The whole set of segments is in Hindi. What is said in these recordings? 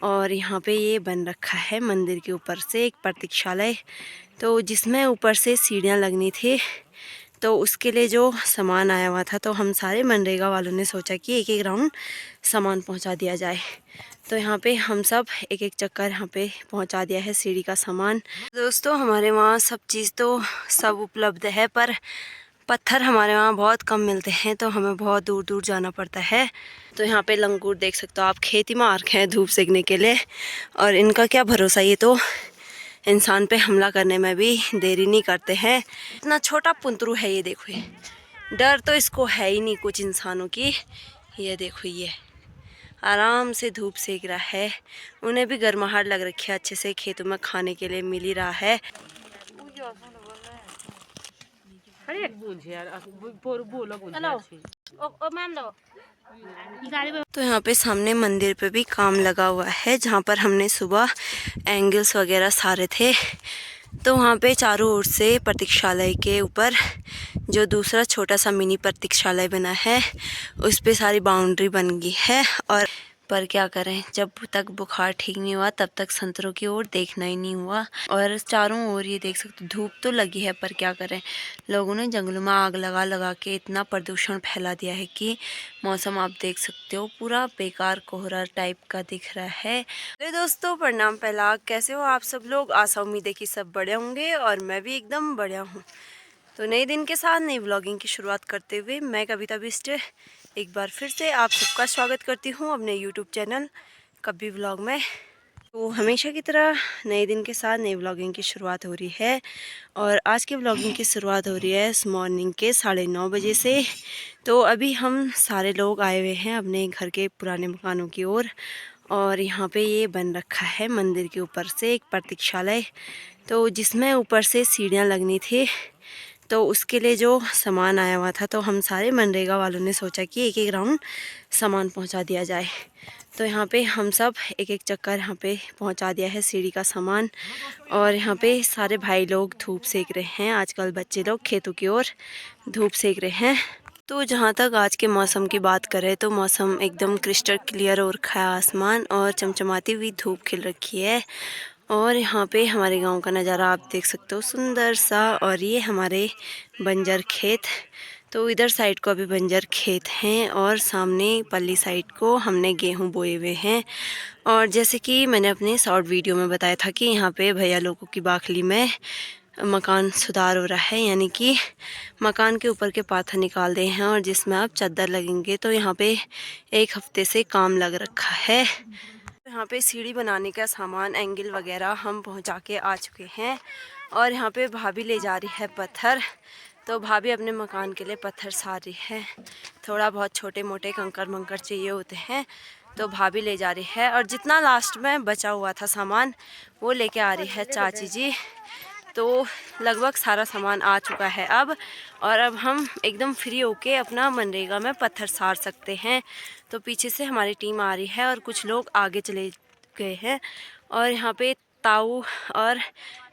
और यहाँ पे ये बन रखा है मंदिर के ऊपर से एक प्रतीक्षालय, तो जिसमें ऊपर से सीढ़ियाँ लगनी थी। तो उसके लिए जो सामान आया हुआ था, तो हम सारे मनरेगा वालों ने सोचा कि एक एक राउंड सामान पहुंचा दिया जाए। तो यहाँ पे हम सब एक एक चक्कर यहाँ पे पहुंचा दिया है सीढ़ी का सामान। दोस्तों हमारे वहाँ सब चीज़ तो सब उपलब्ध है, पर पत्थर हमारे वहाँ बहुत कम मिलते हैं, तो हमें बहुत दूर दूर जाना पड़ता है। तो यहाँ पे लंगूर देख सकते हो आप, खेती में आ रखे हैं धूप सेकने के लिए, और इनका क्या भरोसा, ये तो इंसान पे हमला करने में भी देरी नहीं करते हैं। इतना छोटा पुंतरू है ये, देखो ये, डर तो इसको है ही नहीं कुछ इंसानों की। ये देखो ये आराम से धूप सेक रहा है, उन्हें भी गर्माहट लग रखी है अच्छे से, खेतों में खाने के लिए मिल ही रहा है। तो यहाँ पे सामने मंदिर पे भी काम लगा हुआ है, जहाँ पर हमने सुबह एंगल्स वगैरह सारे थे। तो वहाँ पे चारों ओर से प्रतीक्षालय के ऊपर जो दूसरा छोटा सा मिनी प्रतीक्षालय बना है, उस पे सारी बाउंड्री बन गई है। और पर क्या करें, जब तक बुखार ठीक नहीं हुआ तब तक संतरों की ओर देखना ही नहीं हुआ। और चारों ओर ये देख सकते, धूप तो लगी है, पर क्या करें, लोगों ने जंगलों में आग लगा लगा के इतना प्रदूषण फैला दिया है कि मौसम आप देख सकते हो पूरा बेकार कोहरा टाइप का दिख रहा है। तो दोस्तों प्रणाम पहला, कैसे हो आप सब लोग? आशा उम्मीद है कि सब बढ़िया होंगे, और मैं भी एकदम बढ़िया हूँ। तो नए दिन के साथ नई व्लॉगिंग की शुरुआत करते हुए मैं कविता बिष्ट एक बार फिर से आप सबका स्वागत करती हूँ अपने यूट्यूब चैनल कभी व्लॉग में। तो हमेशा की तरह नए दिन के साथ नई व्लॉगिंग की शुरुआत हो रही है, और आज की व्लॉगिंग की शुरुआत हो रही है इस मॉर्निंग के 9:30 बजे से। तो अभी हम सारे लोग आए हुए हैं अपने घर के पुराने मकानों की ओर, और यहाँ पे ये बन रखा है मंदिर के ऊपर से एक प्रतीक्षालय, तो जिसमें ऊपर से सीढ़ियाँ लगनी थी। तो उसके लिए जो सामान आया हुआ था, तो हम सारे मनरेगा वालों ने सोचा कि एक एक राउंड सामान पहुंचा दिया जाए। तो यहाँ पे हम सब एक एक चक्कर यहाँ पे पहुंचा दिया है सीढ़ी का सामान। और यहाँ पे सारे भाई लोग धूप सेक रहे हैं, आजकल बच्चे लोग खेतों की ओर धूप सेक रहे हैं। तो जहाँ तक आज के मौसम की बात करें, तो मौसम एकदम क्रिस्टल क्लियर हो रखा है आसमान, और चमचमाती हुई धूप खिल रखी है। और यहाँ पे हमारे गांव का नज़ारा आप देख सकते हो सुंदर सा, और ये हमारे बंजर खेत, तो इधर साइड को अभी बंजर खेत हैं, और सामने पल्ली साइड को हमने गेहूं बोए हुए हैं। और जैसे कि मैंने अपने शॉर्ट वीडियो में बताया था कि यहाँ पे भैया लोगों की बाखली में मकान सुधार हो रहा है, यानी कि मकान के ऊपर के पाथर निकाल रहे हैं और जिसमें अब चादर लगेंगे। तो यहाँ पे एक हफ्ते से काम लग रखा है। यहाँ पे सीढ़ी बनाने का सामान एंगल वगैरह हम पहुँचा के आ चुके हैं, और यहाँ पे भाभी ले जा रही है पत्थर। तो भाभी अपने मकान के लिए पत्थर सार रही है, थोड़ा बहुत छोटे मोटे कंकर मंकर चाहिए होते हैं, तो भाभी ले जा रही है। और जितना लास्ट में बचा हुआ था सामान वो लेके आ रही है चाची जी। तो लगभग सारा सामान आ चुका है अब, और अब हम एकदम फ्री होके अपना मनरेगा में पत्थर सार सकते हैं। तो पीछे से हमारी टीम आ रही है और कुछ लोग आगे चले गए हैं, और यहाँ पे ताऊ और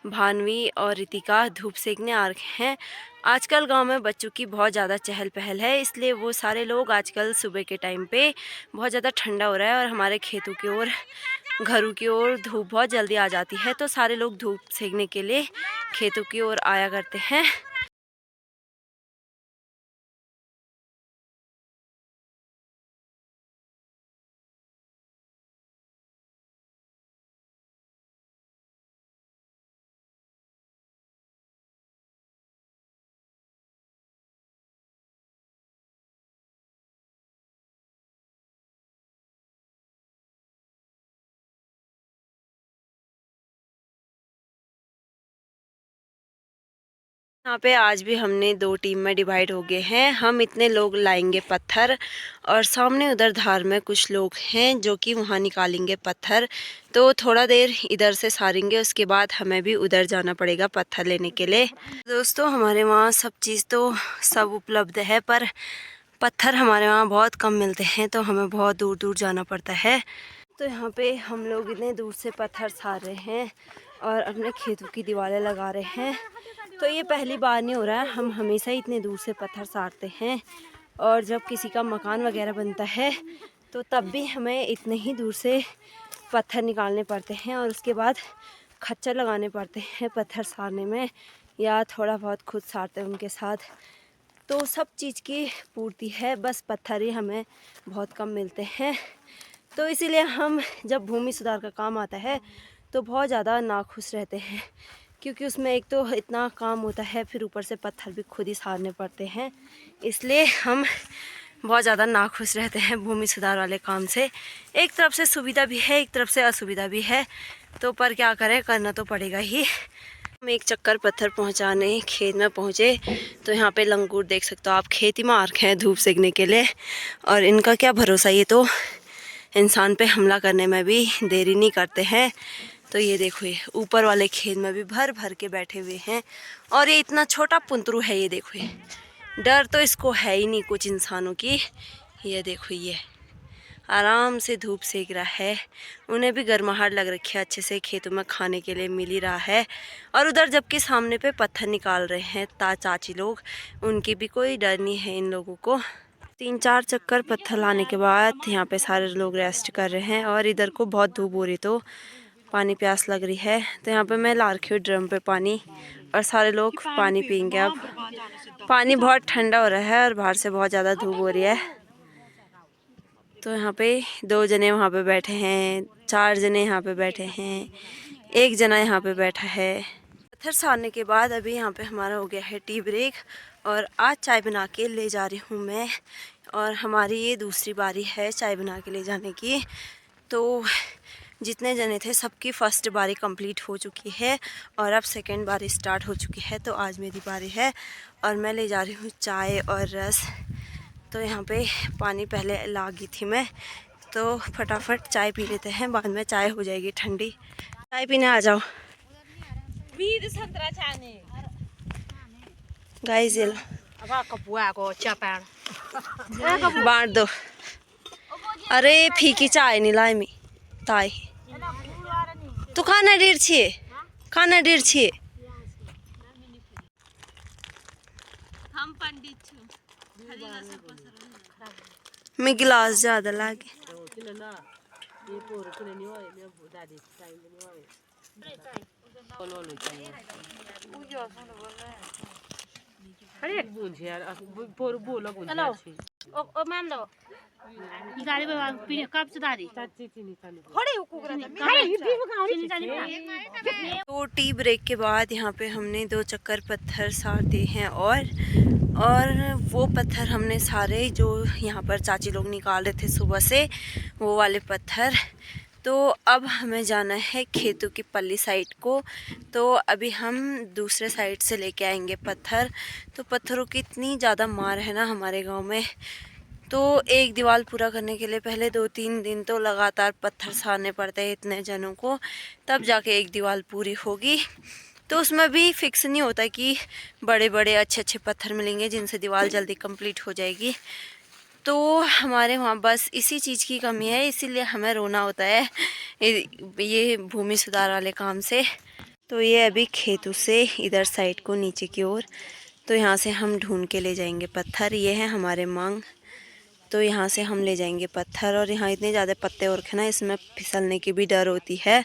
भानवी और रितिका धूप सेकने आ रखे हैं। आजकल गांव में बच्चों की बहुत ज़्यादा चहल पहल है, इसलिए वो सारे लोग आजकल सुबह के टाइम पे, बहुत ज़्यादा ठंडा हो रहा है और हमारे खेतों की ओर घरों की ओर धूप बहुत जल्दी आ जाती है, तो सारे लोग धूप सेकने के लिए खेतों की ओर आया करते हैं। यहाँ पे आज भी हमने 2 टीम में डिवाइड हो गए हैं। हम इतने लोग लाएंगे पत्थर, और सामने उधर धार में कुछ लोग हैं जो कि वहाँ निकालेंगे पत्थर। तो थोड़ा देर इधर से सारेंगे, उसके बाद हमें भी उधर जाना पड़ेगा पत्थर लेने के लिए। दोस्तों हमारे वहाँ सब चीज़ तो सब उपलब्ध है, पर पत्थर हमारे वहाँ बहुत कम मिलते हैं, तो हमें बहुत दूर दूर जाना पड़ता है। तो यहाँ पे हम लोग इतने दूर से पत्थर सार रहे हैं और अपने खेतों की दीवारें लगा रहे हैं। तो ये पहली बार नहीं हो रहा है, हम हमेशा ही इतने दूर से पत्थर सारते हैं, और जब किसी का मकान वगैरह बनता है तो तब भी हमें इतने ही दूर से पत्थर निकालने पड़ते हैं और उसके बाद खच्चर लगाने पड़ते हैं पत्थर सारने में, या थोड़ा बहुत खुद सारते हैं उनके साथ। तो सब चीज़ की पूर्ति है, बस पत्थर ही हमें बहुत कम मिलते हैं। तो इसीलिए हम जब भूमि सुधार का काम आता है तो बहुत ज़्यादा नाखुश रहते हैं, क्योंकि उसमें एक तो इतना काम होता है, फिर ऊपर से पत्थर भी खुद ही सारने पड़ते हैं। इसलिए हम बहुत ज़्यादा नाखुश रहते हैं भूमि सुधार वाले काम से। एक तरफ से सुविधा भी है, एक तरफ से असुविधा भी है, तो पर क्या करें, करना तो पड़ेगा ही। हम एक चक्कर पत्थर पहुंचाने खेत में पहुंचे तो यहाँ पे लंगूर देख सकते हो आप, खेती में आ रखे हैं धूप सेकने के लिए। और इनका क्या भरोसा, ये तो इंसान पे हमला करने में भी देरी नहीं करते हैं। तो ये देखो, ये ऊपर वाले खेत में भी भर भर के बैठे हुए हैं। और ये इतना छोटा पुंतरू है, ये देखो, ये डर तो इसको है ही नहीं कुछ इंसानों की। ये देखो, ये आराम से धूप सेक रहा है, उन्हें भी गर्माहट लग रखी है, अच्छे से खेतों में खाने के लिए मिल ही रहा है। और उधर जबकि सामने पे पत्थर निकाल रहे हैं चाची लोग, उनकी भी कोई डर नहीं है इन लोगों को। 3-4 चक्कर पत्थर लाने के बाद यहाँ पे सारे लोग रेस्ट कर रहे हैं। और इधर को बहुत धूप हो रही, तो पानी प्यास लग रही है, तो यहाँ पे मैं ला रखी हूँ ड्रम पे पानी, और सारे लोग पानी पियेंगे। अब पानी बहुत ठंडा हो रहा है और बाहर से बहुत ज़्यादा धूप हो रही है। तो यहाँ पे 2 जने वहाँ पे बैठे हैं, 4 जने यहाँ पे बैठे हैं, 1 जना यहाँ पे बैठा है। पत्थर सारने के बाद अभी यहाँ पे हमारा हो गया है टी ब्रेक, और आज चाय बना के ले जा रही हूँ मैं। और हमारी ये दूसरी बारी है चाय बना के ले जाने की। तो जितने जने थे सबकी फ़र्स्ट बारी कंप्लीट हो चुकी है और अब सेकंड बारी स्टार्ट हो चुकी है। तो आज मेरी बारी है और मैं ले जा रही हूँ चाय और रस। तो यहाँ पे पानी पहले ला गई थी मैं, तो फटाफट चाय पी लेते हैं, बाद में चाय हो जाएगी ठंडी। चाय पीने आ जाओ गाइस, ये लो बांट दो। अरे फीकी चाय नहीं लाई मी ताई, तू खाना डेढ़ छिए, खाना डेढ़ छिए। हम पंडित छु, मैं गिलास ज्यादा लागे। तो टी ब्रेक के बाद यहाँ पे हमने 2 चक्कर पत्थर सार दिए हैं, और वो पत्थर हमने सारे जो यहाँ पर चाची लोग निकाल रहे थे सुबह से, वो वाले पत्थर। तो अब हमें जाना है खेतों की पल्ली साइड को। तो अभी हम दूसरे साइड से लेके आएंगे पत्थर। तो पत्थरों की इतनी ज़्यादा मार है ना हमारे गांव में, तो एक दीवार पूरा करने के लिए पहले 2-3 दिन तो लगातार पत्थर सारने पड़ते हैं इतने जनों को, तब जाके एक दीवार पूरी होगी। तो उसमें भी फिक्स नहीं होता कि बड़े बड़े अच्छे अच्छे पत्थर मिलेंगे जिनसे दीवार जल्दी कंप्लीट हो जाएगी। तो हमारे वहाँ बस इसी चीज़ की कमी है, इसीलिए हमें रोना होता है ये भूमि सुधार वाले काम से। तो ये अभी खेतों से इधर साइड को नीचे की ओर, तो यहाँ से हम ढूंढ के ले जाएंगे पत्थर। ये है हमारे मांग, तो यहाँ से हम ले जाएंगे पत्थर। और यहाँ इतने ज़्यादा पत्ते और ना, इसमें फिसलने की भी डर होती है।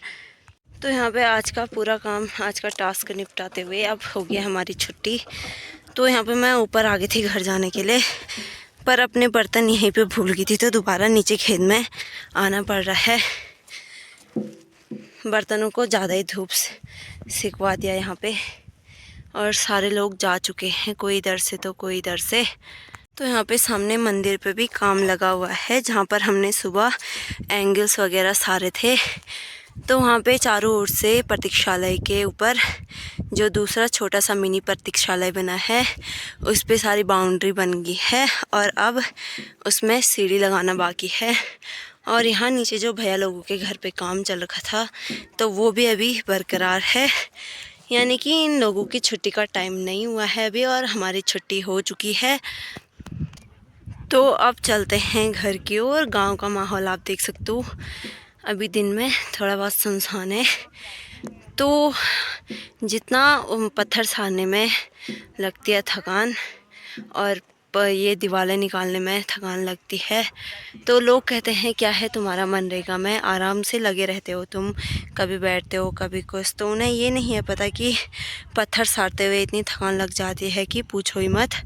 तो यहाँ पे आज का पूरा काम, आज का टास्क निपटाते हुए अब हो गया हमारी छुट्टी। तो यहाँ पे मैं ऊपर आ गई थी घर जाने के लिए, पर अपने बर्तन यहीं पे भूल गई थी, तो दोबारा नीचे खेत में आना पड़ रहा है। बर्तनों को ज़्यादा ही धूप सिकवा दिया यहाँ पे, और सारे लोग जा चुके हैं, कोई इधर से तो कोई इधर से। तो यहाँ पे सामने मंदिर पे भी काम लगा हुआ है, जहाँ पर हमने सुबह एंगल्स वगैरह सारे थे। तो वहाँ पे चारों ओर से प्रतीक्षालय के ऊपर जो दूसरा छोटा सा मिनी प्रतीक्षालय बना है, उस पे सारी बाउंड्री बन गई है, और अब उसमें सीढ़ी लगाना बाकी है। और यहाँ नीचे जो भैया लोगों के घर पे काम चल रखा था, तो वो भी अभी बरकरार है, यानी कि इन लोगों की छुट्टी का टाइम नहीं हुआ है अभी, और हमारी छुट्टी हो चुकी है। तो अब चलते हैं घर की ओर। गांव का माहौल आप देख सकते हो, अभी दिन में थोड़ा बहुत सुनसान है। तो जितना पत्थर सारने में लगती है थकान, और ये दीवारें निकालने में थकान लगती है। तो लोग कहते हैं क्या है तुम्हारा मनरेगा में आराम से लगे रहते हो तुम, कभी बैठते हो कभी कुछ। तो उन्हें ये नहीं है पता कि पत्थर सारते हुए इतनी थकान लग जाती है कि पूछो ही मत।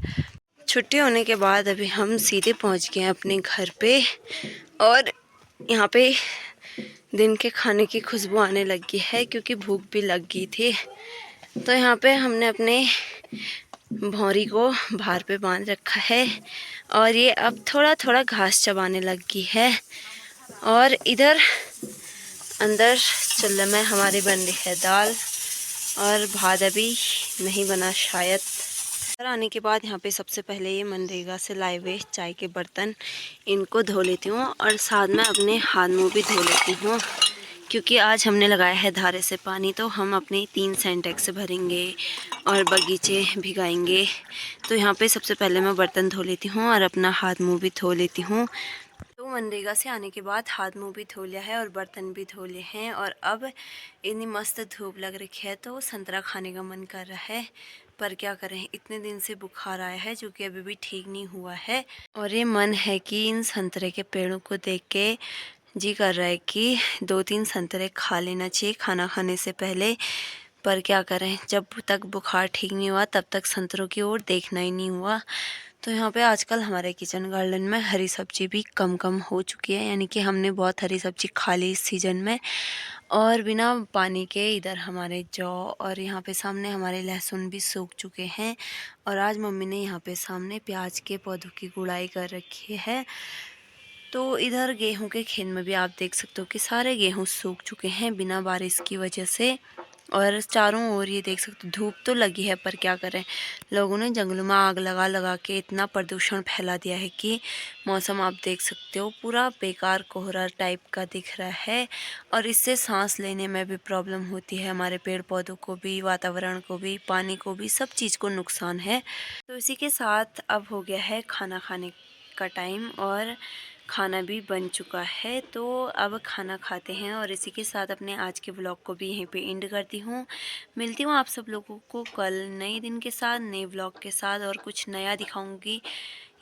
छुट्टी होने के बाद अभी हम सीधे पहुंच गए हैं अपने घर पे, और यहाँ पे दिन के खाने की खुशबू आने लगी है क्योंकि भूख भी लग गई थी। तो यहाँ पे हमने अपने भौरी को बाहर पे बांध रखा है और ये अब थोड़ा थोड़ा घास चबाने लगी है। और इधर अंदर चूल्हे में हमारी बन रही है दाल, और भात अभी नहीं बना शायद। घर आने के बाद यहाँ पे सबसे पहले ये मनरेगा से लाए हुए चाय के बर्तन इनको धो लेती हूँ, और साथ में अपने हाथ मुँह भी धो लेती हूँ क्योंकि आज हमने लगाया है धारे से पानी। तो हम अपने 3 सेंटेक्स भरेंगे और बगीचे भिगाएंगे। तो यहाँ पे सबसे पहले मैं बर्तन धो लेती हूँ और अपना हाथ मुँह भी धो लेती हूँ। तो मनरेगा से आने के बाद हाथ मुँह भी धो लिया है और बर्तन भी धो लिए हैं, और अब इतनी मस्त धूप लग रखी है तो संतरा खाने का मन कर रहा है। पर क्या करें, इतने दिन से बुखार आया है जो कि अभी भी ठीक नहीं हुआ है। और ये मन है कि इन संतरे के पेड़ों को देख के जी कर रहा है कि 2-3 संतरे खा लेना चाहिए खाना खाने से पहले। पर क्या करें, जब तक बुखार ठीक नहीं हुआ तब तक संतरों की ओर देखना ही नहीं हुआ। तो यहाँ पे आजकल हमारे किचन गार्डन में हरी सब्जी भी कम कम हो चुकी है, यानी कि हमने बहुत हरी सब्जी खा ली इस सीज़न में। और बिना पानी के इधर हमारे जौ और यहाँ पे सामने हमारे लहसुन भी सूख चुके हैं। और आज मम्मी ने यहाँ पे सामने प्याज के पौधों की गुड़ाई कर रखी है। तो इधर गेहूं के खेत में भी आप देख सकते हो कि सारे गेहूं सूख चुके हैं बिना बारिश की वजह से। और चारों ओर ये देख सकते हो धूप तो लगी है, पर क्या करें, लोगों ने जंगलों में आग लगा लगा के इतना प्रदूषण फैला दिया है कि मौसम आप देख सकते हो पूरा बेकार कोहरा टाइप का दिख रहा है। और इससे सांस लेने में भी प्रॉब्लम होती है, हमारे पेड़ पौधों को भी, वातावरण को भी, पानी को भी, सब चीज़ को नुकसान है। तो इसी के साथ अब हो गया है खाना खाने का टाइम, और खाना भी बन चुका है। तो अब खाना खाते हैं, और इसी के साथ अपने आज के व्लॉग को भी यहीं पे एंड करती हूँ। मिलती हूँ आप सब लोगों को कल नए दिन के साथ, नए व्लॉग के साथ, और कुछ नया दिखाऊंगी।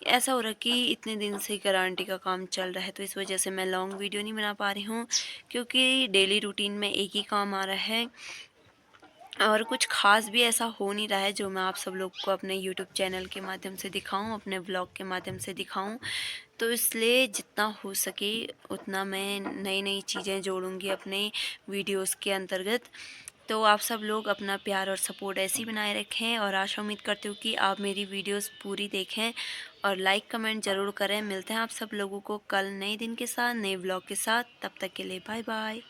ऐसा हो रहा कि इतने दिन से गारंटी का काम चल रहा है तो इस वजह से मैं लॉन्ग वीडियो नहीं बना पा रही हूँ, क्योंकि डेली रूटीन में एक ही काम आ रहा है और कुछ ख़ास भी ऐसा हो नहीं रहा है जो मैं आप सब लोग को अपने यूट्यूब चैनल के माध्यम से दिखाऊं, अपने ब्लॉग के माध्यम से दिखाऊं। तो इसलिए जितना हो सके उतना मैं नई नई चीज़ें जोड़ूंगी अपने वीडियोस के अंतर्गत। तो आप सब लोग अपना प्यार और सपोर्ट ऐसे ही बनाए रखें, और आशा उम्मीद करती हूँ कि आप मेरी वीडियोस पूरी देखें और लाइक कमेंट ज़रूर करें। मिलते हैं आप सब लोगों को कल नए दिन के साथ, नए व्लॉग के साथ। तब तक के लिए बाय बाय।